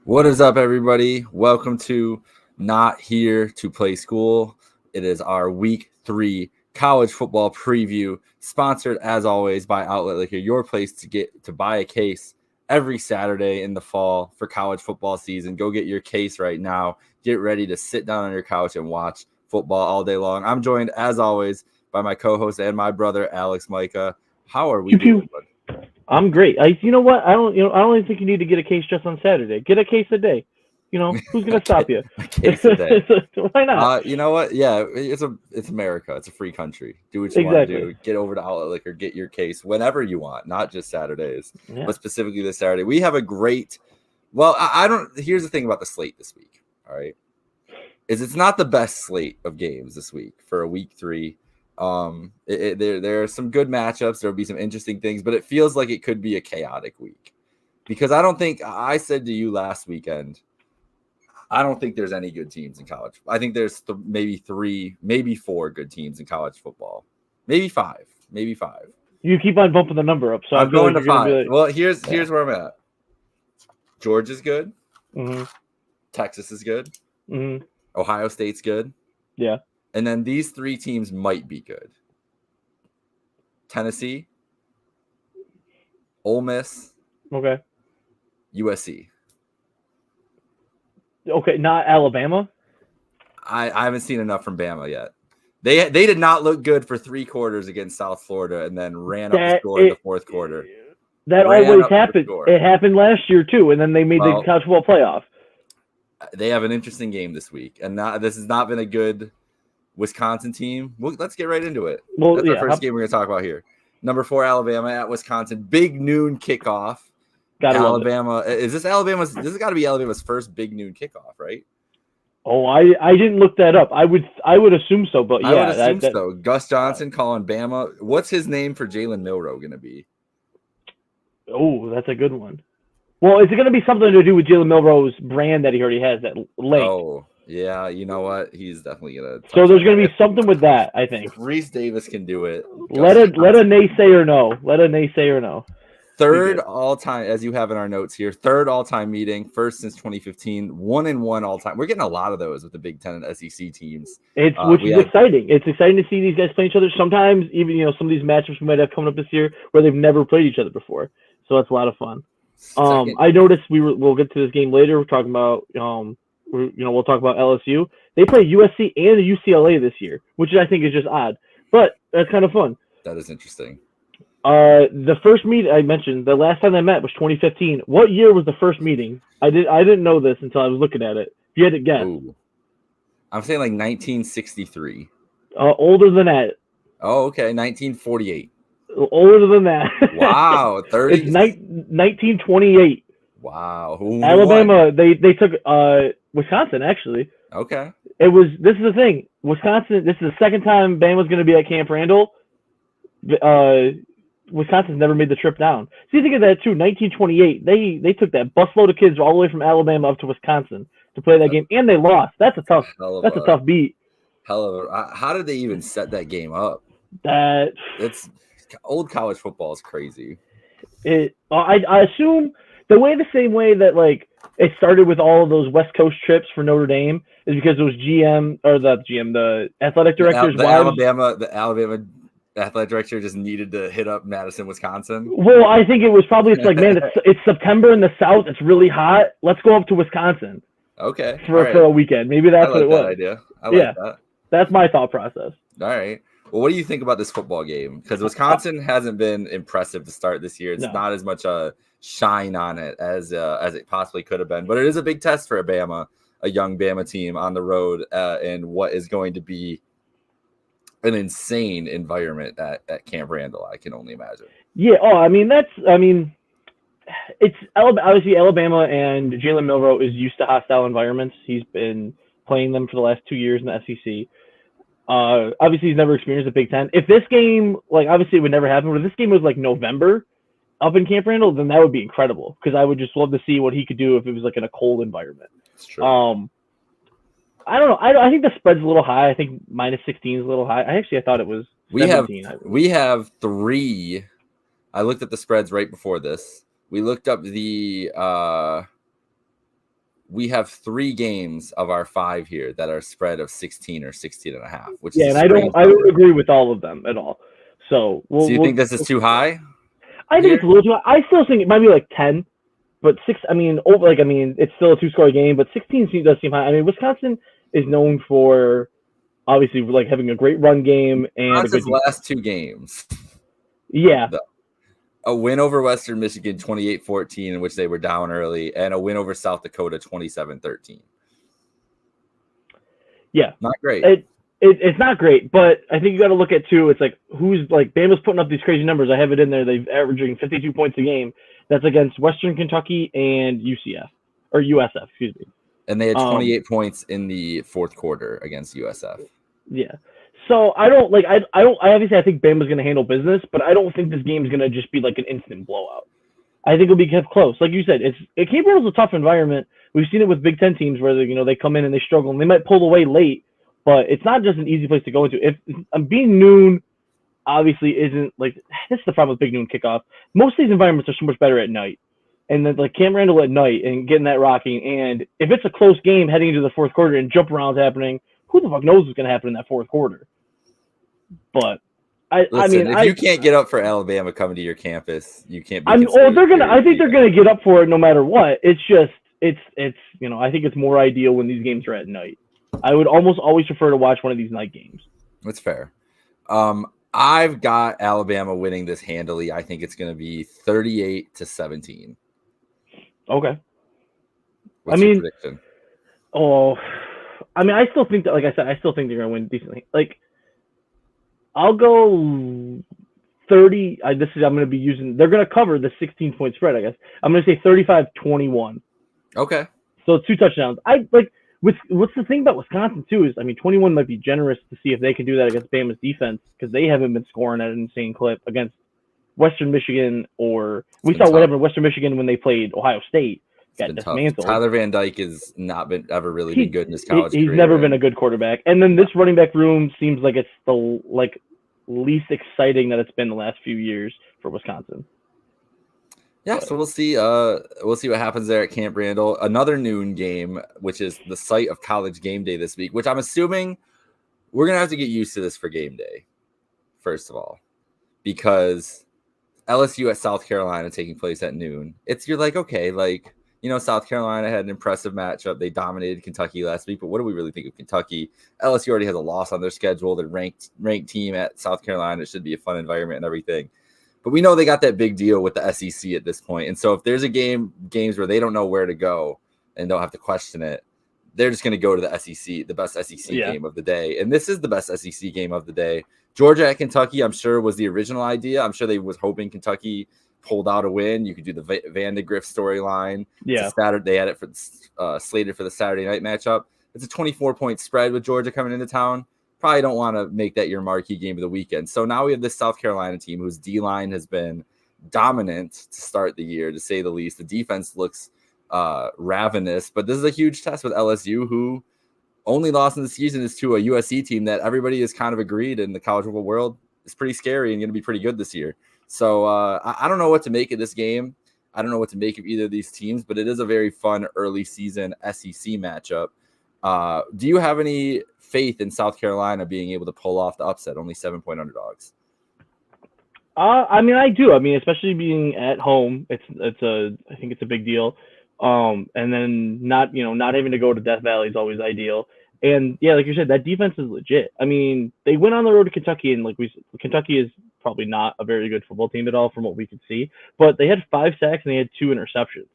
What is up, everybody? Welcome to Not Here to Play School. It is our week 3 college football preview, sponsored as always by Outlet Liquor, your place to buy a case every Saturday in the fall for college football season. Go get your case right now. Get ready to sit down on your couch and watch football all day long. I'm joined as always by my co-host and my brother Alex Micah. How are we doing, bud? I'm great. You know what? I don't even think you need to get a case just on Saturday. Get a case a day. You know, who's gonna stop you? A case a day. Why not? You know what? Yeah, it's America. It's a free country. Do what you want to do. Get over to Outlet Liquor, get your case whenever you want, not just Saturdays, but specifically this Saturday. We have a great. Well, I don't. Here's the thing about the slate this week. All right, it's not the best slate of games this week for a week 3. There are some good matchups. There'll be some interesting things, but it feels like it could be a chaotic week because I said to you last weekend, I don't think there's any good teams in college. I think there's maybe 3, maybe 4 good teams in college football, maybe 5. You keep on bumping the number up, so I'm going to 5. Well, here's where I'm at. Georgia's good. Mm-hmm. Texas is good. Mm-hmm. Ohio State's good. Yeah. And then these 3 teams might be good. Tennessee, Ole Miss, okay, USC. Okay, not Alabama? I haven't seen enough from Bama yet. They did not look good for 3 quarters against South Florida and then ran up the score in the fourth quarter. That always happened. It happened last year too, and then they made the college football playoff. They have an interesting game this week, and this has not been a good Wisconsin team. Let's get right into it. That's the first game we're going to talk about here. Number 4, Alabama at Wisconsin. Big noon kickoff. Alabama. This has got to be Alabama's first big noon kickoff, right? Oh, I didn't look that up. I would assume so, but yeah. I would assume so. Gus Johnson calling Bama. What's his name for Jalen Milroe going to be? Oh, that's a good one. Well, is it going to be something to do with Jalen Milroe's brand that he already has, that link? Oh, yeah, you know what? He's definitely gonna. So there's gonna be something with that, I think. If Reese Davis can do it. Let a naysayer know. Third all time, as you have in our notes here. Third all time meeting, first since 2015. 1-1 all time. We're getting a lot of those with the Big Ten and SEC teams. Which is exciting. It's exciting to see these guys play each other. Sometimes even some of these matchups we might have coming up this year where they've never played each other before. So that's a lot of fun. I noticed we'll get to this game later. We're talking about we'll talk about LSU. They play USC and UCLA this year, which I think is just odd, but that's kind of fun. That is interesting. The first meet I mentioned, the last time they met was 2015. What year was the first meeting? I didn't know this until I was looking at it. If you had to guess. Ooh. I'm saying like 1963. Older than that. Oh, okay, 1948. Older than that. Wow, 30. It's 1928. Wow. Alabama, they took Wisconsin, actually. Okay. This is the thing. Wisconsin, this is the second time Bama's going to be at Camp Randall. Wisconsin's never made the trip down. So you think of that too. 1928, they took that busload of kids all the way from Alabama up to Wisconsin to play that game, and they lost. That's a tough beat. How did they even set that game up? It's old college football is crazy. I assume the same way that like it started with all of those West Coast trips for Notre Dame is because it was the athletic director's wives. The Alabama athletic director just needed to hit up Madison, Wisconsin. Well, I think it was probably like, man, it's September in the South. It's really hot. Let's go up to Wisconsin. Okay. For a weekend. Maybe that's what it was. Idea. I like that. That's my thought process. All right. Well, what do you think about this football game? Because Wisconsin hasn't been impressive to start this year. It's not as much a shine on it as it possibly could have been. But it is a big test for a young Bama team on the road in what is going to be an insane environment at Camp Randall. I can only imagine. Yeah. It's obviously Alabama, and Jalen Milroe is used to hostile environments. He's been playing them for the last 2 years in the SEC. Obviously he's never experienced the Big Ten. If this game, like, obviously it would never happen, but if this game was like November up in Camp Randall, then that would be incredible because I would just love to see what he could do if it was like in a cold environment. It's true. I don't know. I think the spread's a little high. I think -16 is a little high. I thought it was 17. We have 3. I looked at the spreads right before this. We looked up the we have 3 games of our 5 here that are spread of 16 or 16.5, which yeah, is and I don't agree with all of them at all. So you think this is too high? I think it's a little too high. I still think it might be like 10, but 6. I mean, it's still a 2-score game, but 16 does seem high. I mean, Wisconsin is known for obviously like having a great run game and a good defense. Last 2 games. Yeah. A win over Western Michigan 28-14, in which they were down early, and a win over South Dakota 27-13. Yeah. Not great. It's not great, but I think you got to look at too. It's like who's like Bama's putting up these crazy numbers. I have it in there. They've averaging 52 points a game. That's against Western Kentucky and USF, excuse me. And they had 28 points in the fourth quarter against USF. Yeah. So I obviously I think Bama's going to handle business, but I don't think this game is going to just be like an instant blowout. I think it'll be kept close. Like you said, Cape Breton's a tough environment. We've seen it with Big Ten teams where they come in and they struggle and they might pull away late, but it's not just an easy place to go into. If being noon obviously isn't like this is the problem with Big Noon kickoff. Most of these environments are so much better at night. And then like Camp Randall at night and getting that rocking. And if it's a close game heading into the fourth quarter and jump arounds happening, who the fuck knows what's going to happen in that fourth quarter? But if you can't get up for Alabama coming to your campus, you can't. I think they're gonna get up for it no matter what. It's just I think it's more ideal when these games are at night. I would almost always prefer to watch one of these night games. That's fair. I've got Alabama winning this handily. I think it's going to be 38-17. Okay. What's your prediction? I still think that, like I said, I still think they're going to win decently. Like, I'll go 30. I'm going to be using. They're going to cover the 16-point spread. I guess I'm going to say 35-21. Okay. So 2 touchdowns. What's the thing about Wisconsin too is 21 might be generous to see if they can do that against Bama's defense because they haven't been scoring at an insane clip against Western Michigan or we saw what happened to Western Michigan when they played Ohio State. Got dismantled. Tyler Van Dyke has not been been good in his college career. He's never been a good quarterback. And then this running back room seems like it's the least exciting that it's been the last few years for Wisconsin. Yeah, so we'll see. We'll see what happens there at Camp Randall. Another noon game, which is the site of College Game Day this week, which I'm assuming we're gonna have to get used to this for game day. First of all, because LSU at South Carolina taking place at noon. You're like, okay, South Carolina had an impressive matchup. They dominated Kentucky last week, but what do we really think of Kentucky? LSU already has a loss on their schedule. They're ranked team at South Carolina. It should be a fun environment and everything. But we know they got that big deal with the SEC at this point. And so if there's games where they don't know where to go and don't have to question it, they're just going to go to the SEC, the best SEC game of the day. And this is the best SEC game of the day. Georgia at Kentucky, I'm sure, was the original idea. I'm sure they was hoping Kentucky pulled out a win. You could do the Vandegrift storyline. Yeah. They had it for slated for the Saturday night matchup. It's a 24-point spread with Georgia coming into town. Probably don't want to make that your marquee game of the weekend. So now we have this South Carolina team whose D-line has been dominant to start the year, to say the least. The defense looks ravenous, but this is a huge test with LSU, who only loss in the season is to a USC team that everybody has kind of agreed in the college football world is pretty scary and going to be pretty good this year. So I don't know what to make of this game. I don't know what to make of either of these teams, but it is a very fun early season SEC matchup. Do you have any faith in South Carolina being able to pull off the upset? Only 7-point underdogs. I do. Especially being at home, I think it's a big deal. And then not having to go to Death Valley is always ideal. And yeah, like you said, that defense is legit. They went on the road to Kentucky, and Kentucky is probably not a very good football team at all from what we could see. But they had 5 sacks and they had 2 interceptions.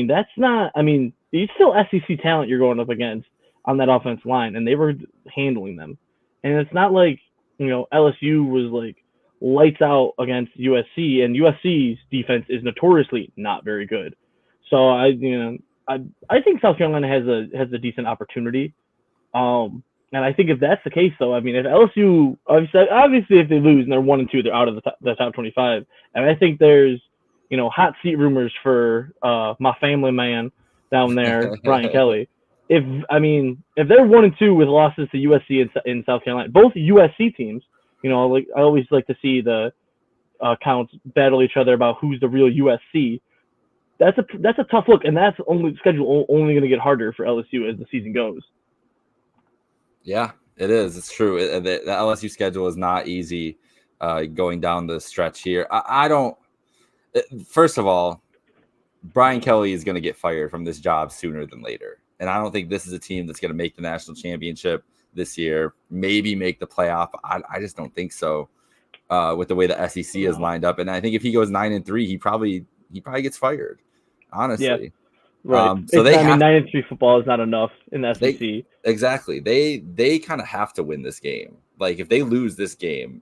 That's not. It's still SEC talent you're going up against on that offense line, and they were handling them. And it's not like LSU was lights out against USC, and USC's defense is notoriously not very good. So I think South Carolina has a decent opportunity. And I think if that's the case, though, if LSU obviously if they lose and they're 1-2, they're out of the top 25. And I think there's hot seat rumors for my family man down there, Brian Kelly. If they're 1-2 with losses to USC in South Carolina, both USC teams, I always like to see the accounts battle each other about who's the real USC. that's a tough look, and that's only schedule only going to get harder for LSU as the season goes. Yeah, it is. It's true. The LSU schedule is not easy going down the stretch here. I don't. First of all, Brian Kelly is going to get fired from this job sooner than later, and I don't think this is a team that's going to make the national championship this year. Maybe make the playoff. I just don't think so. With the way the SEC is lined up, and I think if he goes 9-3, he probably gets fired. Honestly, yeah, right. So they 9-3 football is not enough in the SEC. Exactly. They kind of have to win this game. Like if they lose this game,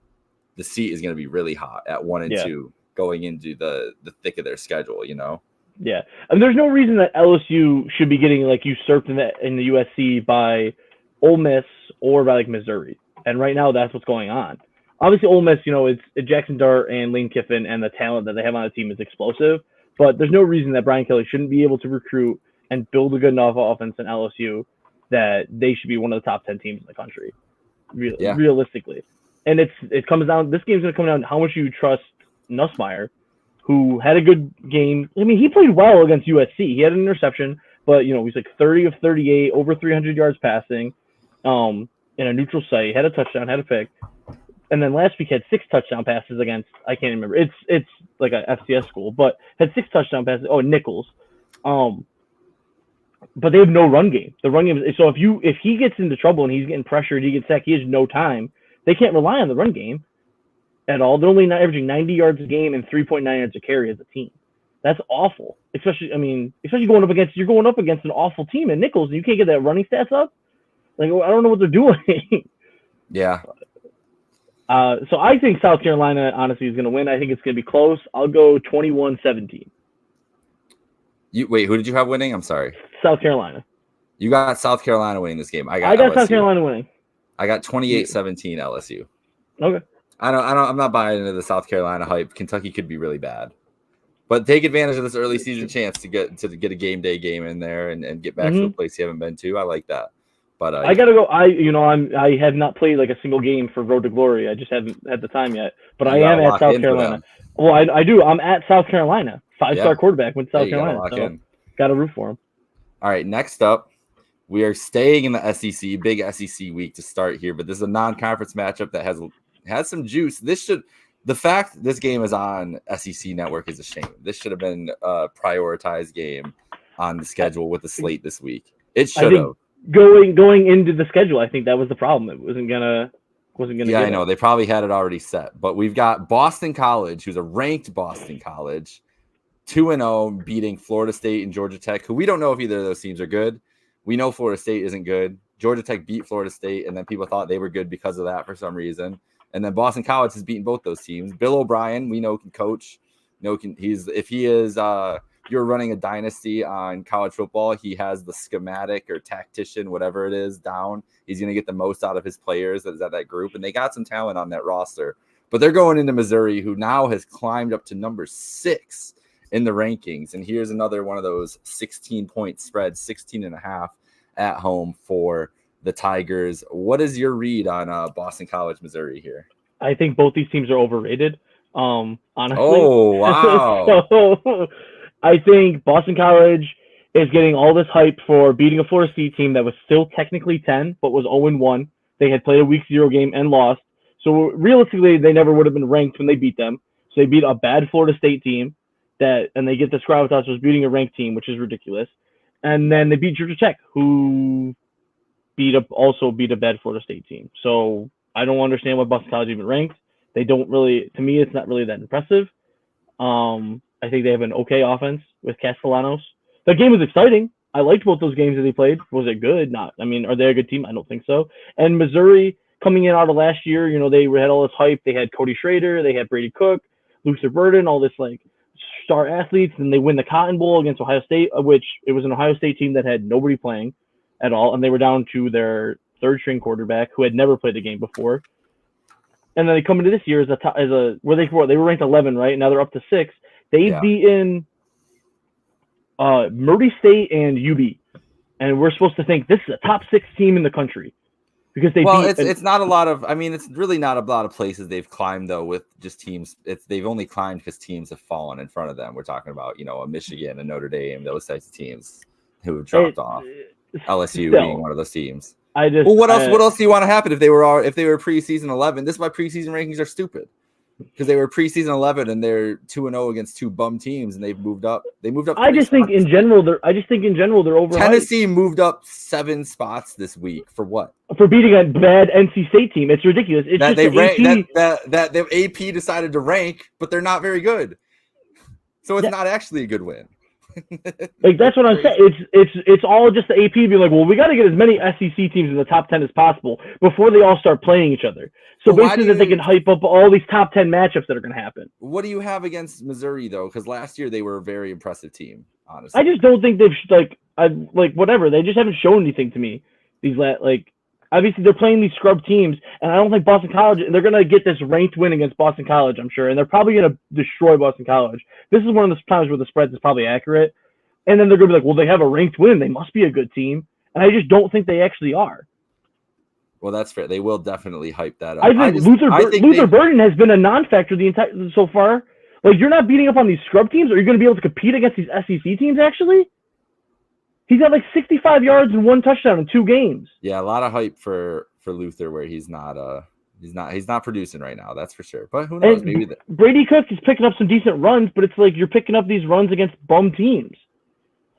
the seat is going to be really hot at 1-2 going into the thick of their schedule. You know. Yeah, and there's no reason that LSU should be getting like usurped in the USC by Ole Miss or by like Missouri. And right now, that's what's going on. Obviously, Ole Miss, it's Jackson Dart and Lane Kiffin, and the talent that they have on the team is explosive. But there's no reason that Brian Kelly shouldn't be able to recruit and build a good enough offense in LSU that they should be one of the top 10 teams in the country, realistically. And it comes down. This game's going to come down to how much you trust Nussmeier, who had a good game. I mean, he played well against USC. He had an interception, but he's like 30 of 38, over 300 yards passing, in a neutral site. Had a touchdown, had a pick. And then last week had 6 touchdown passes against, I can't remember. It's like a FCS school, but had 6 touchdown passes. Oh, Nichols. But they have no run game. The run game. So if he gets into trouble and he's getting pressured, he gets sacked, he has no time. They can't rely on the run game at all. They're only averaging 90 yards a game and 3.9 yards a carry as a team. That's awful. Especially going up against an awful team in Nichols, and you can't get that running stats up. Like I don't know what they're doing. Yeah. So I think South Carolina, honestly, is going to win. I think it's going to be close. I'll go 21-17. Wait, who did you have winning? I'm sorry. South Carolina. You got South Carolina winning this game. I got South Carolina winning. I got 28-17 LSU. Okay. I'm not buying into the South Carolina hype. Kentucky could be really bad. But take advantage of this early season chance to get a game day game in there and get back to a place you haven't been to. I like that. But I gotta go. I have not played like a single game for Road to Glory. I just haven't had the time yet. But I am at South Carolina. Well, I do. I'm at South Carolina. 5-star quarterback went to South Carolina. So gotta root for him. All right. Next up, we are staying in the SEC. Big SEC week to start here. But this is a non-conference matchup that has some juice. The fact this game is on SEC Network is a shame. This should have been a prioritized game on the schedule with the slate this week. It should have. Going into the schedule, I think that was the problem. It wasn't gonna. Yeah, I know. They probably had it already set. But we've got Boston College, who's a ranked Boston College, 2-0, beating Florida State and Georgia Tech, who we don't know if either of those teams are good. We know Florida State isn't good. Georgia Tech beat Florida State, and then people thought they were good because of that for some reason. And then Boston College has beaten both those teams. Bill O'Brien, we know, can coach. You're running a dynasty on college football, he has the schematic or tactician, whatever it is, down. He's going to get the most out of his players that is at that group. And they got some talent on that roster. But they're going into Missouri, who now has climbed up to number 6 in the rankings. And here's another one of those 16-point spreads, 16.5 at home for the Tigers. What is your read on Boston College, Missouri here? I think both these teams are overrated, honestly. Oh, wow. So I think Boston College is getting all this hype for beating a Florida State team that was still technically 10, but was 0-1. They had played a week 0 game and lost. So realistically, they never would have been ranked when they beat them. So they beat a bad Florida State team and they get this gravitas was beating a ranked team, which is ridiculous. And then they beat Georgia Tech, who also beat a bad Florida State team. So I don't understand why Boston College even ranked. They don't really, to me, it's not really that impressive. I think they have an okay offense with Castellanos. The game was exciting. I liked both those games that they played. Was it good? Not. I mean, are they a good team? I don't think so. And Missouri, coming in out of last year, they had all this hype. They had Cody Schrader. They had Brady Cook, Luther Burden, all this like star athletes. And they win the Cotton Bowl against Ohio State, which it was an Ohio State team that had nobody playing at all. And they were down to their third-string quarterback who had never played the game before. And then they come into this year they were ranked 11, right? Now they're up to 6. They've beaten Murray State and UB. And we're supposed to think this is a top 6 team in the country. because they it's not a lot of. I mean, it's really not a lot of places they've climbed though with just teams. They've only climbed because teams have fallen in front of them. We're talking about a Michigan and Notre Dame, those types of teams who have dropped off. LSU being one of those teams. What else do you want to happen if they were preseason 11? This is why preseason rankings are stupid. Because they were preseason 11 and they're 2-0 against two bum teams and they've moved up. I just think in general they're over. Tennessee moved up 7 spots this week for what? For beating a bad NC State team. It's ridiculous. It's that just that the AP decided to rank, but they're not very good. So it's not actually a good win. Like that's what I'm saying. It's all just the AP being like, well, we got to get as many SEC teams in the top 10 as possible before they all start playing each other. So basically, that they can hype up all these top 10 matchups that are going to happen. What do you have against Missouri though? Because last year they were a very impressive team. Honestly, I just don't think they've whatever. They just haven't shown anything to me. Obviously they're playing these scrub teams, and I don't think Boston College. They're going to get this ranked win against Boston College, I'm sure, and they're probably going to destroy Boston College. This is one of the times where the spread is probably accurate, and then they're going to be like, well, they have a ranked win. They must be a good team, and I just don't think they actually are. Well, that's fair. They will definitely hype that up. I think Luther Burden has been a non-factor the entire so far. Like, you're not beating up on these scrub teams, or you're going to be able to compete against these SEC teams, actually? He's got like 65 yards and 1 touchdown in 2 games. Yeah, a lot of hype for Luther where he's not producing right now, that's for sure. But who knows? Maybe Brady Cook is picking up some decent runs, but it's like you're picking up these runs against bum teams.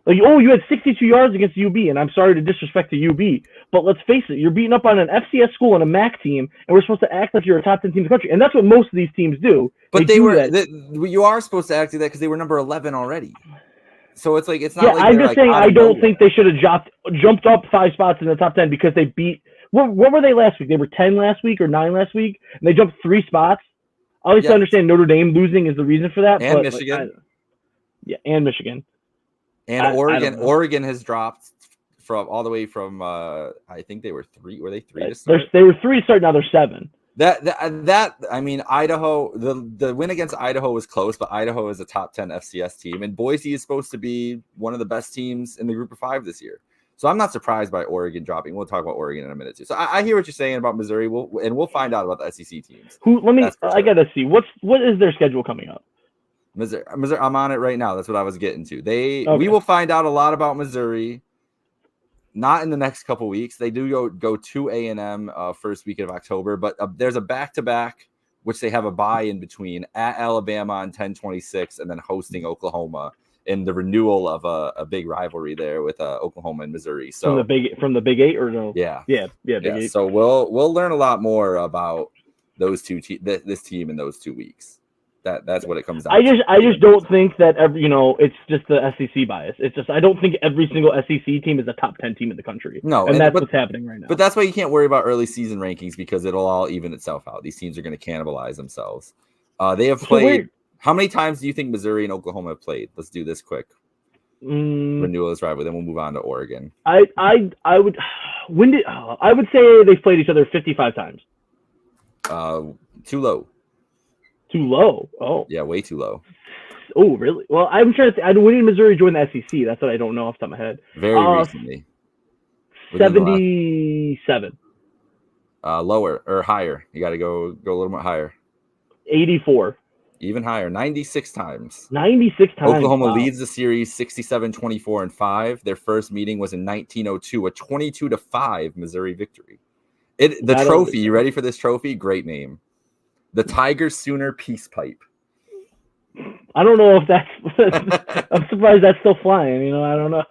Like, you had 62 yards against UB, and I'm sorry to disrespect the UB, but let's face it, you're beating up on an FCS school and a MAC team, and we're supposed to act like you're a top 10 team in the country, and that's what most of these teams do. But you are supposed to act like that because they were number 11 already. So it's like it's not. Yeah, like I'm just saying I don't think they should have jumped up 5 spots in the top 10 because they beat. What were they last week? They were 10 last week or 9 last week, and they jumped 3 spots. I always understand Notre Dame losing is the reason for that. And Michigan. And Michigan. And Oregon. Oregon has dropped all the way from. I think they were 3. Were they 3 to start? They were 3 to start. Now they're 7. I mean, Idaho, the win against Idaho was close, but Idaho is a top 10 FCS team, and Boise is supposed to be one of the best teams in the group of 5 this year. So I'm not surprised by Oregon dropping. We'll talk about Oregon in a minute too. So I hear what you're saying about Missouri. We'll find out about the SEC teams. I gotta see what is their schedule coming up. Missouri, I'm on it right now. That's what I was getting to. We will find out a lot about Missouri. Not in the next couple weeks. They do go to A&M first week of October, but there's a back-to-back, which they have a bye in between, at Alabama on 10/26, and then hosting Oklahoma in the renewal of a big rivalry there with Oklahoma and Missouri. So from the Big 8 or no? Yeah, Big 8. So we'll learn a lot more about those two this team in those 2 weeks. That's what it comes down to. I just don't think that it's just the SEC bias. It's just I don't think every single SEC team is a top 10 team in the country. No, and that's what's happening right now. But that's why you can't worry about early season rankings because it'll all even itself out. These teams are going to cannibalize themselves. They have played. How many times do you think Missouri and Oklahoma have played? Let's do this quick. Renewal this rivalry, then we'll move on to Oregon. I would say they've played each other 55 times. Too low. Too low. Oh. Yeah, way too low. Oh, really? Well, I'm trying to think. When did Missouri join the SEC? That's what I don't know off the top of my head. Very recently. 77. Lower or higher. You got to go a little more higher. 84. Even higher. 96 times. 96 times. Oklahoma leads the series 67-24-5. Their first meeting was in 1902, a 22-5 Missouri victory. The trophy, you ready for this trophy? Great name. The Tiger Sooner Peace Pipe. I don't know if that's. I'm surprised that's still flying. I don't know.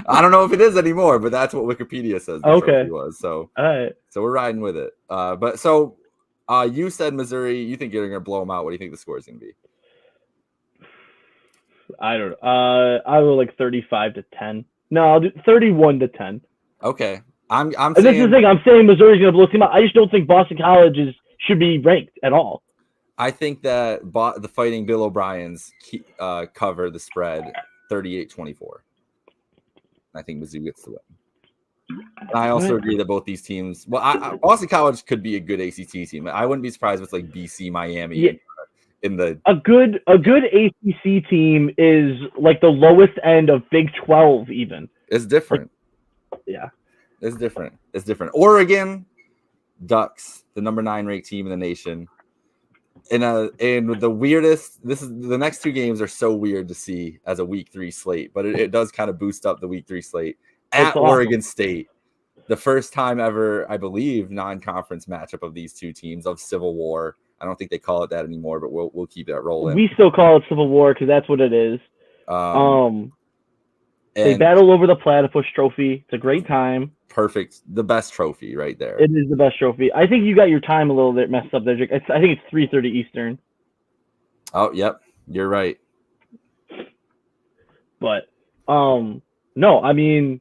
I don't know if it is anymore, but that's what Wikipedia says. The trophy was. So, all right. So we're riding with it. You said Missouri. You think you're going to blow them out. What do you think the score is going to be? I don't know. I will 35-10. No, I'll do 31-10. Okay. I'm saying. This is the thing. I'm saying Missouri's going to blow them out. I just don't think Boston College should be ranked at all. I think that the Fighting Bill O'Briens cover the spread 38-24. I think Mizzou gets the win. And I also agree that both these teams. Well, Boston College could be a good ACC team. I wouldn't be surprised if it's like BC, Miami. Yeah. A good ACC team is like the lowest end of Big 12 even. It's different. Yeah. It's different. Oregon. Ducks, the number 9 ranked team in the nation. And the weirdest, the next 2 games are so weird to see as a week 3 slate, but it does kind of boost up the week 3 slate at Oregon State. The first time ever, I believe, non-conference matchup of these 2 teams of Civil War. I don't think they call it that anymore, but we'll keep that rolling. We still call it Civil War because that's what it is. They battle over the Platypus Trophy. It's a great time. Perfect. The best trophy right there. It is the best trophy. I think you got your time a little bit messed up there, Jake. I think it's 3:30 Eastern. Oh, yep. You're right. But, no, I mean,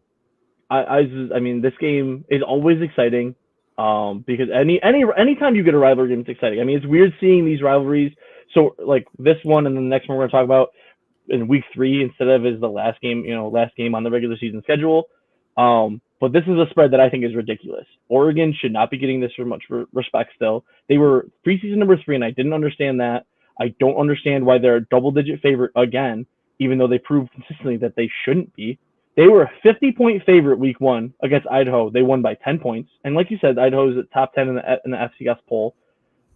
I mean, this game is always exciting because anytime you get a rivalry game, it's exciting. I mean, it's weird seeing these rivalries. So, like, this one and the next one we're going to talk about in week 3 instead of as the last game on the regular season schedule. But this is a spread that I think is ridiculous. Oregon should not be getting this for much respect still. They were preseason number 3, and I didn't understand that. I don't understand why they're a double-digit favorite again, even though they proved consistently that they shouldn't be. They were a 50-point favorite week 1 against Idaho. They won by 10 points. And like you said, Idaho is at top 10 in the FCS poll.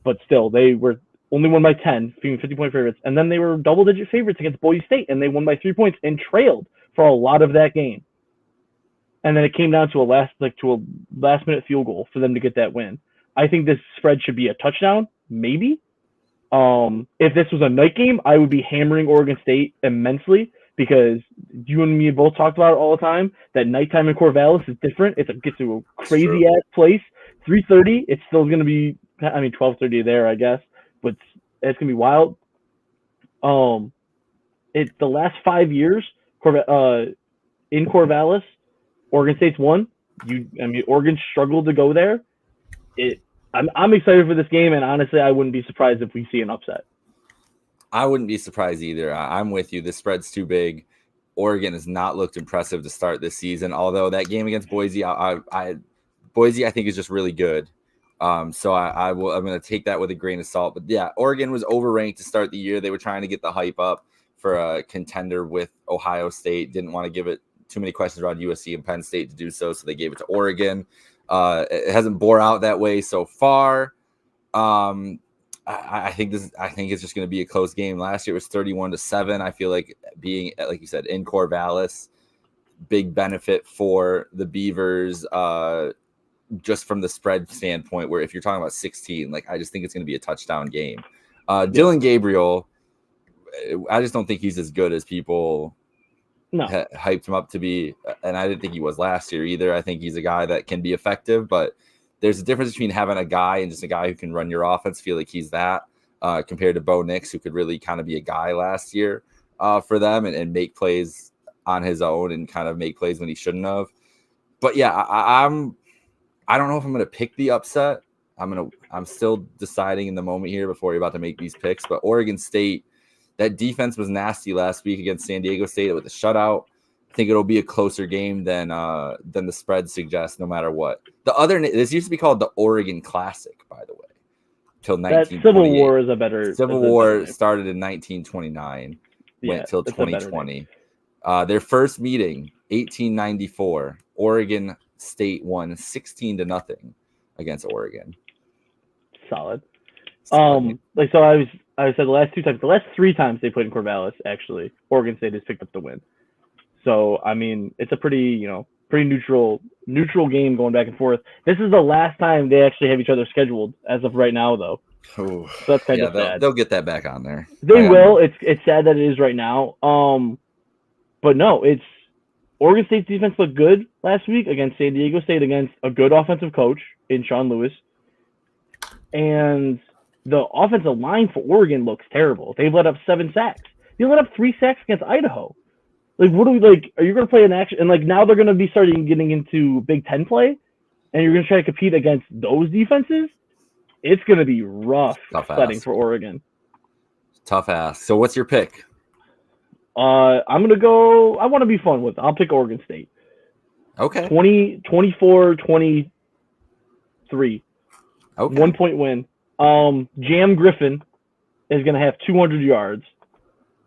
But still, they were only won by 10, being 50-point favorites. And then they were double-digit favorites against Boise State, and they won by 3 points and trailed for a lot of that game. And then it came down to a last-minute field goal for them to get that win. I think this spread should be a touchdown, maybe. If this was a night game, I would be hammering Oregon State immensely because you and me both talked about it all the time. That nighttime in Corvallis is different. It gets to a crazy-ass place. 3:30, it's still going to be, 12:30 there, I guess. But it's going to be wild. It's the last 5 years in Corvallis, Oregon State's won. Oregon struggled to go there. I'm excited for this game, and honestly, I wouldn't be surprised if we see an upset. I wouldn't be surprised either. I'm with you. The spread's too big. Oregon has not looked impressive to start this season, although that game against Boise, Boise I think is just really good. So I'm going to take that with a grain of salt. But yeah, Oregon was overranked to start the year. They were trying to get the hype up for a contender with Ohio State. Didn't want to give it too many questions around USC and Penn State to do so they gave it to Oregon. It hasn't bore out that way so far. I think it's just going to be a close game. Last year it was 31-7. I feel like being, like you said, in Corvallis, big benefit for the Beavers, just from the spread standpoint, where if you're talking about 16, like, I just think it's going to be a touchdown game. Dylan Gabriel, I just don't think he's as good as people hyped him up to be, and I didn't think he was last year either. I think he's a guy that can be effective, but there's a difference between having a guy and just a guy who can run your offense. Feel like he's that compared to Bo Nix, who could really kind of be a guy last year for them and make plays on his own and kind of make plays when he shouldn't have. But yeah, I don't know if I'm going to pick the upset. I'm still deciding in the moment here before you're about to make these picks. But Oregon State, that defense was nasty last week against San Diego State with a shutout. I think it'll be a closer game than the spread suggests, no matter what. This used to be called the Oregon Classic, by the way, till 1928. Civil War is a better. Civil War started in 1929, went till 2020. Their first meeting, 1894, Oregon State won 16-0 against Oregon. Solid. So I said the last 3 times they played in Corvallis, actually, Oregon State has picked up the win. So I mean, it's a pretty neutral game going back and forth. This is the last time they actually have each other scheduled as of right now, though. Oh, so that's kind of sad. They'll get that back on there. They will. It's sad that it is right now. But no, it's Oregon State's defense looked good last week against San Diego State against a good offensive coach in Sean Lewis. And the offensive line for Oregon looks terrible. They've let up 7 sacks. They let up 3 sacks against Idaho. Like, what are you going to play an action? And, like, now they're going to be getting into Big Ten play, and you're going to try to compete against those defenses? It's going to be rough sledding for Oregon. Tough ass. So what's your pick? I'm going to go – I want to be fun with it. I'll pick Oregon State. Okay. 24-23. Okay. 1-point win. Jam Griffin is going to have 200 yards,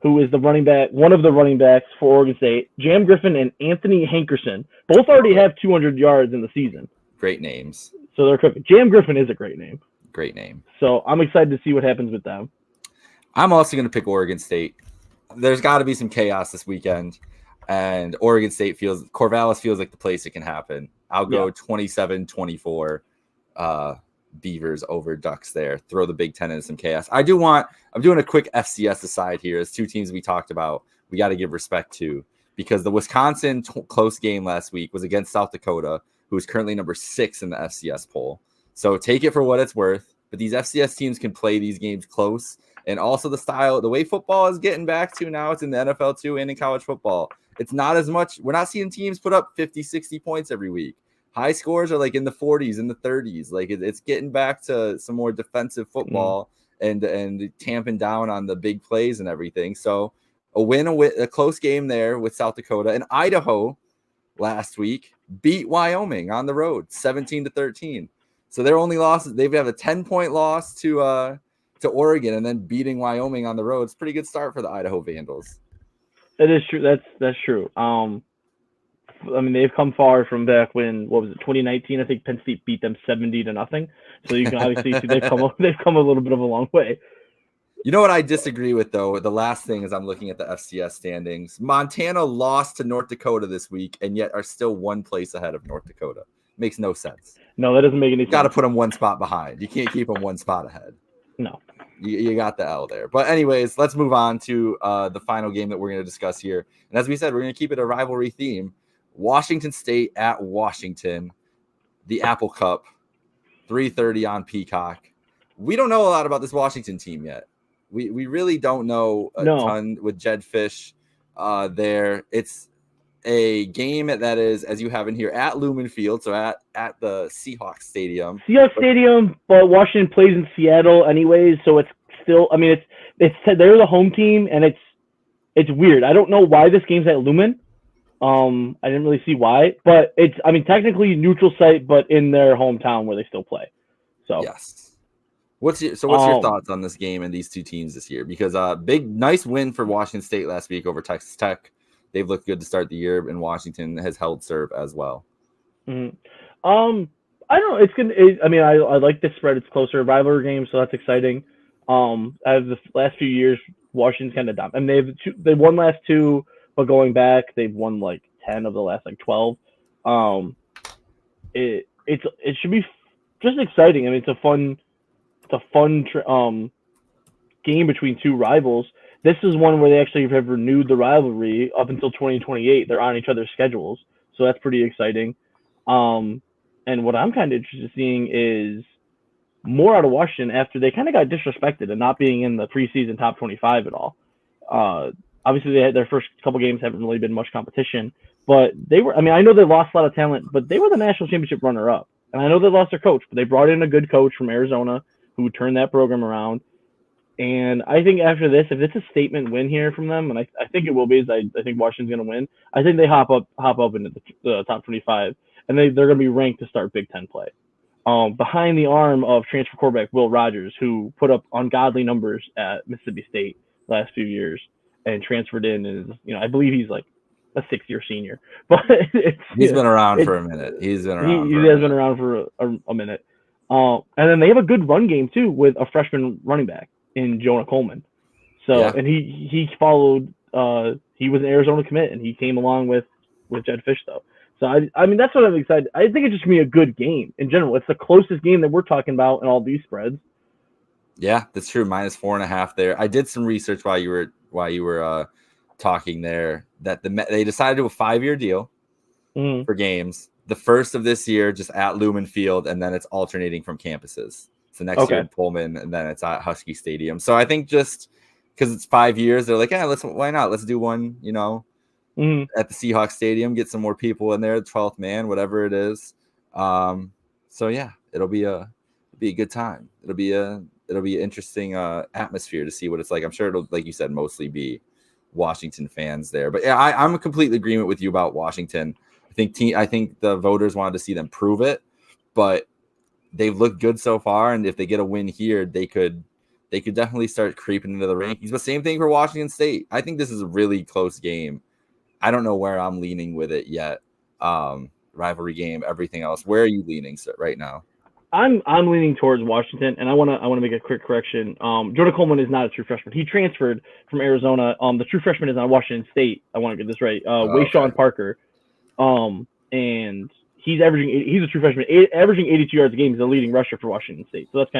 who is one of the running backs for Oregon State. Jam Griffin and Anthony Hankerson both already have 200 yards in the season. Great names. So they're cooking. Jam Griffin is a great name. Great name. So I'm excited to see what happens with them. I'm also going to pick Oregon State. There's got to be some chaos this weekend, and Oregon State Corvallis feels like the place it can happen. I'll go 27-24 Beavers over Ducks there. Throw the Big Ten into some chaos. I'm doing a quick FCS aside here. As two teams we talked about, we got to give respect to, because the Wisconsin close game last week was against South Dakota, who is currently number 6 in the FCS poll. So take it for what it's worth. But these FCS teams can play these games close. And also the way football is getting back to now, it's in the NFL too and in college football. It's not as much. We're not seeing teams put up 50, 60 points every week. High scores are like in the 40s, in the 30s. Like it's getting back to some more defensive football and tamping down on the big plays and everything. So a close game there with South Dakota, and Idaho last week beat Wyoming on the road 17-13. So their only losses, they have a 10-point loss to Oregon, and then beating Wyoming on the road. It's a pretty good start for the Idaho Vandals. That is true. That's true. I mean, they've come far from back when, 2019? I think Penn State beat them 70-0. So you can obviously see they've come a little bit of a long way. You know what I disagree with, though? The last thing is I'm looking at the FCS standings. Montana lost to North Dakota this week, and yet are still one place ahead of North Dakota. Makes no sense. No, that doesn't make any sense. Got to put them one spot behind. You can't keep them one spot ahead. No. You got the L there. But anyways, let's move on to the final game that we're going to discuss here. And as we said, we're going to keep it a rivalry theme. Washington State at Washington, the Apple Cup, 3:30 on Peacock. We don't know a lot about this Washington team yet. We really don't know a ton with Jed Fish there. It's a game that is, as you have in here, at Lumen Field, so at the Seahawks Stadium. But Washington plays in Seattle anyways, so it's still, I mean, it's they're the home team, and it's weird. I don't know why this game's at Lumen. I didn't really see why, but it's, I mean, technically neutral site, but in their hometown where they still play. So yes. What's your thoughts on this game and these two teams this year? Because nice win for Washington State last week over Texas Tech. They've looked good to start the year, and Washington has held serve as well. Mm-hmm. I don't know. It's good. I mean, I like this spread. It's closer rivalry game, so that's exciting. As the last few years, Washington's kind of down. I mean, they won last 2, but going back, they've won like 10 of the last 12. It should be just exciting. I mean, it's a fun game between two rivals. This is one where they actually have renewed the rivalry up until 2028. They're on each other's schedules, so that's pretty exciting. And what I'm kind of interested in seeing is more out of Washington after they kind of got disrespected and not being in the preseason top 25 at all. Obviously, they had their first couple games haven't really been much competition, but they were. I mean, I know they lost a lot of talent, but they were the national championship runner-up. And I know they lost their coach, but they brought in a good coach from Arizona who turned that program around. And I think after this, if it's a statement win here from them, and I think it will be, I think Washington's going to win. I think they hop up into the top 25, and they're going to be ranked to start Big Ten play. Behind the arm of transfer quarterback Will Rogers, who put up ungodly numbers at Mississippi State last few years and transferred in, and I believe he's like a 6-year senior, but he's been around for a minute. He has been around for a minute. And then they have a good run game too with a freshman running back in Jonah Coleman. So yeah. And he followed. He was an Arizona commit, and he came along with Jed Fish though. So I mean that's what I'm excited. I think it's just gonna be a good game in general. It's the closest game that we're talking about in all these spreads. Yeah, that's true. -4.5 there. I did some research while you were talking there that they decided to do a 5-year deal for games. The first of this year just at Lumen Field, and then it's alternating from campuses. So next year in Pullman, and then it's at Husky Stadium. So I think just because it's 5 years, they're like, why not? Let's do one, at the Seahawks Stadium, get some more people in there, the 12th man, whatever it is. So yeah, it'll be a good time. It'll be an interesting atmosphere to see what it's like. I'm sure it'll, like you said, mostly be Washington fans there. But yeah, I'm in complete agreement with you about Washington. I think the voters wanted to see them prove it, but they've looked good so far. And if they get a win here, they could definitely start creeping into the rankings. But same thing for Washington State. I think this is a really close game. I don't know where I'm leaning with it yet. Rivalry game, everything else. Where are you leaning right now? I'm leaning towards Washington, and I wanna make a quick correction. Jordan Coleman is not a true freshman. He transferred from Arizona. The true freshman is on Washington State. I want to get this right. Wayshawn Parker. And he's a true freshman, averaging 82 yards a game. He's the leading rusher for Washington State. So that's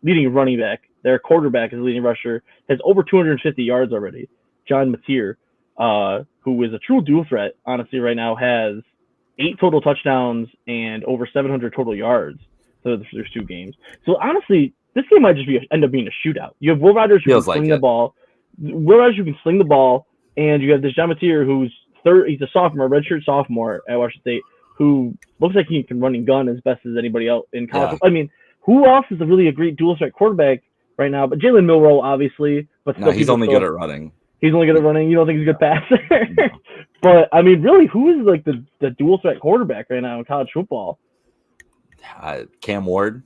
leading running back. Their quarterback is the leading rusher, has over 250 yards already. John Mateer, who is a true dual threat, honestly, right now has 8 total touchdowns and over 700 total yards. So there's 2 games. So honestly, this game might just end up being a shootout. You have Will Rogers who can sling the ball. Will Rogers who can sling the ball, and you have this John Mateer who's he's a sophomore, redshirt sophomore at Washington State, who looks like he can run and gun as best as anybody else in college. Yeah. I mean, who else is a great dual threat quarterback right now? But Jalen Milroe, obviously. But no, he's only good at running. He's only good at running. You don't think he's a good passer? No. But I mean, really, who is like the dual threat quarterback right now in college football? Cam Ward.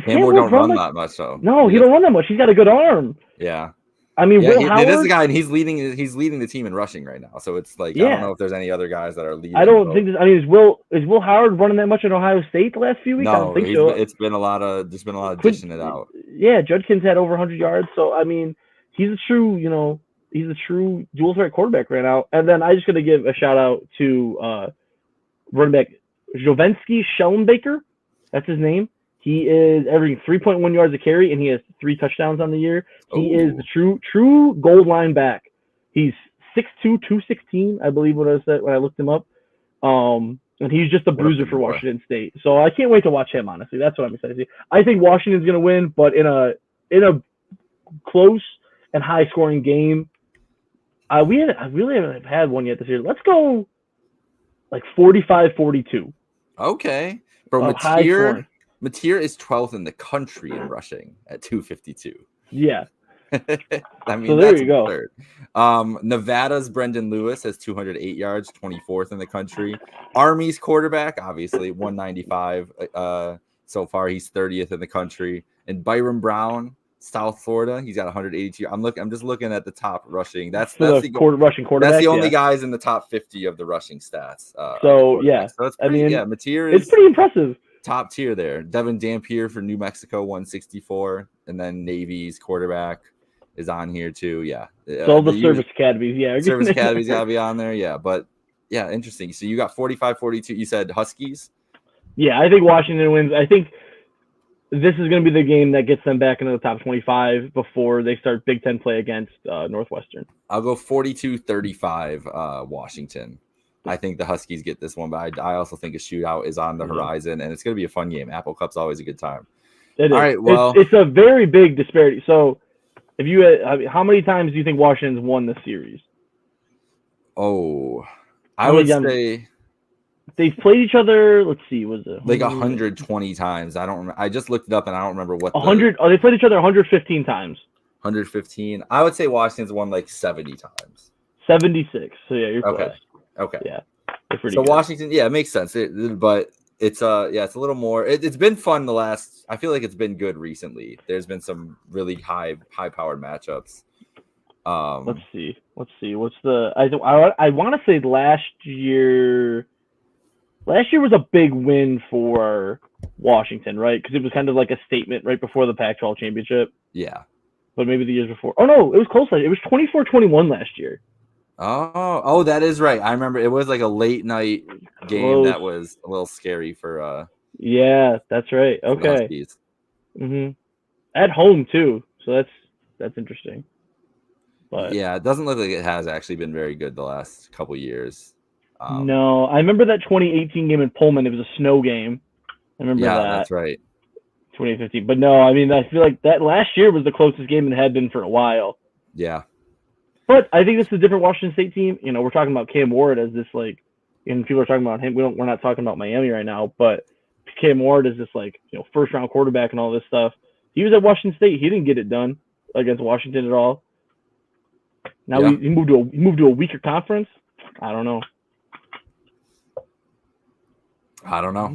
Cam Ward don't run that much, though. No, he don't run that much. He's got a good arm. Yeah. I mean, Will Howard, this is a guy, and he's leading the team in rushing right now. So it's like, I don't know if there's any other guys that are leading. I don't think. I mean, is Will Howard running that much at Ohio State the last few weeks? No, I don't think so. There's been a lot of dishing it out. Yeah, Judkins had over 100 yards. So I mean, he's a true dual threat quarterback right now. And then I just gonna give a shout out to running back Jovensky Schellenbaker. That's his name. He is averaging 3.1 yards a carry, and he has 3 touchdowns on the year. He is the true gold line back. He's 6'2", 216, I believe what I said when I looked him up. And he's just a bruiser for Washington State. So I can't wait to watch him, honestly. That's what I'm excited to see. I think Washington's going to win, but in a close and high-scoring game. I really haven't had one yet this year. Let's go like 45-42. Okay. Bro, Mateer is 12th in the country in rushing at 252. Yeah. I mean, so there you go. Third. Nevada's Brendan Lewis has 208 yards, 24th in the country. Army's quarterback, obviously, 195 so far. He's 30th in the country. And Byron Brown, South Florida, he's got 182. I'm just looking at the top rushing. That's the rushing quarterback. That's the only guys in the top 50 of the rushing stats. So it's pretty, Mateer is. It's pretty impressive. Top tier there. Devin Dampier for New Mexico, 164. And then Navy's quarterback is on here too. Yeah. So the service academies. Yeah. Service academies got to be on there. Yeah. But yeah, interesting. So you got 45-42. You said Huskies? Yeah. I think Washington wins. I think this is going to be the game that gets them back into the top 25 before they start Big Ten play against Northwestern. I'll go 42-35 Washington. I think the Huskies get this one, but I also think a shootout is on the horizon, and it's going to be a fun game. Apple Cup's always a good time. It is. All right, well, it's a very big disparity. So, how many times do you think Washington's won this series? Oh, I would say they've played each other. Let's see, was it like 120 times? I don't remember. I just looked it up, and I don't remember what 100. They played each other 115 times. 115. I would say Washington's won like 70 times. 76. So yeah, you're close. Okay. Yeah. So good. Washington, it makes sense. But it's it's a little more. It's been fun the last. I feel like it's been good recently. There's been some really high powered matchups. Let's see. What's the? I want to say last year. Last year was a big win for Washington, right? Because it was kind of like a statement right before the Pac-12 championship. Yeah. But maybe the years before. Oh no, it was close. It was 24-21 last year. Oh, that is right. I remember it was like a late night game that was a little scary for yeah, that's right. Okay. At home too. So that's interesting. But yeah, it doesn't look like it has actually been very good the last couple years. No, I remember that 2018 game in Pullman. It was a snow game. I remember that. Yeah, that's right. 2015. But no, I mean, I feel like that last year was the closest game it had been for a while. Yeah. But I think this is a different Washington State team. You know, we're talking about Cam Ward as this and people are talking about him. We're not talking about Miami right now, but Cam Ward is this first round quarterback and all this stuff. He was at Washington State. He didn't get it done against Washington at all. Now he moved to a weaker conference. I don't know.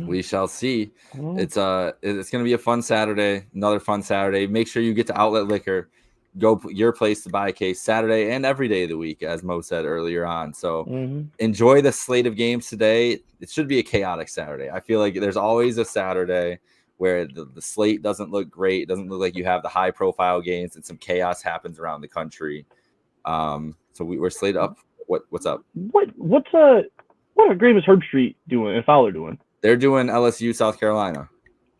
We shall see. It's going to be a fun Saturday. Another fun Saturday. Make sure you get to Outlet Liquor. go your place to buy a case Saturday and every day of the week, as Mo said earlier on. So enjoy the slate of games today. It should be a chaotic Saturday. I feel like there's always a Saturday where the slate doesn't look great. It doesn't look like you have the high profile games, and some chaos happens around the country. So we're slated up. What's up? What game is Herb Street doing and Fowler doing? They're doing LSU South Carolina.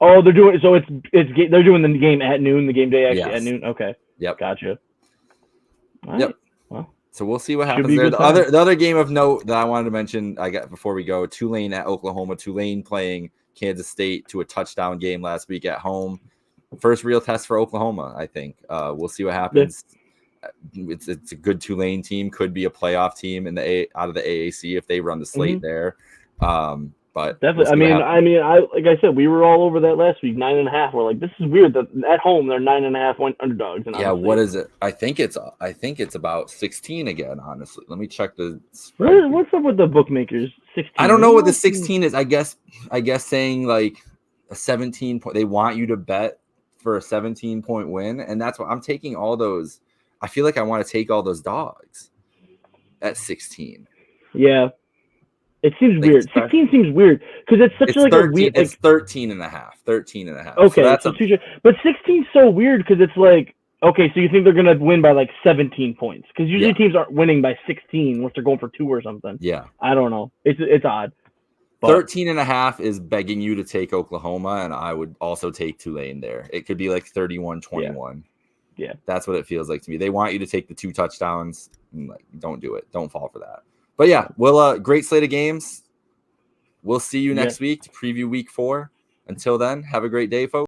Oh, they're doing they're doing the game at noon. The game day actually at noon. Okay. Yep. Gotcha. All yep. Right. Well, so we'll see what happens there. The other game of note that I wanted to mention, before we go, Tulane at Oklahoma. Tulane playing Kansas State to a touchdown game last week at home. First real test for Oklahoma, I think. We'll see what happens. Yeah. It's a good Tulane team. Could be a playoff team out of the AAC if they run the slate there. But definitely, we'll like I said, we were all over that last week. 9.5. We're like, this is weird that at home they're 9.5 point underdogs. And yeah, what is it? I think it's about 16 again. Honestly, let me check the. What's up with the bookmakers? 16. I don't know what the 16 is. I guess saying like a 17 point. They want you to bet for a 17-point win, and that's what I'm taking. All those. I feel like I want to take all those dogs at 16. Yeah. It seems weird. 16 seems weird because it's such like 13, a weird. It's 13 and a half. 13 and a half. Okay, so but 16's so weird because it's like, okay, so you think they're gonna win by like 17 points because usually teams aren't winning by 16 unless they're going for 2 or something. Yeah, I don't know. It's odd. But 13 and a half is begging you to take Oklahoma, and I would also take Tulane there. It could be like 31-21. Yeah, that's what it feels like to me. They want you to take the 2 touchdowns. And like, don't do it. Don't fall for that. But yeah, great slate of games. We'll see you next week to preview week 4. Until then, have a great day, folks.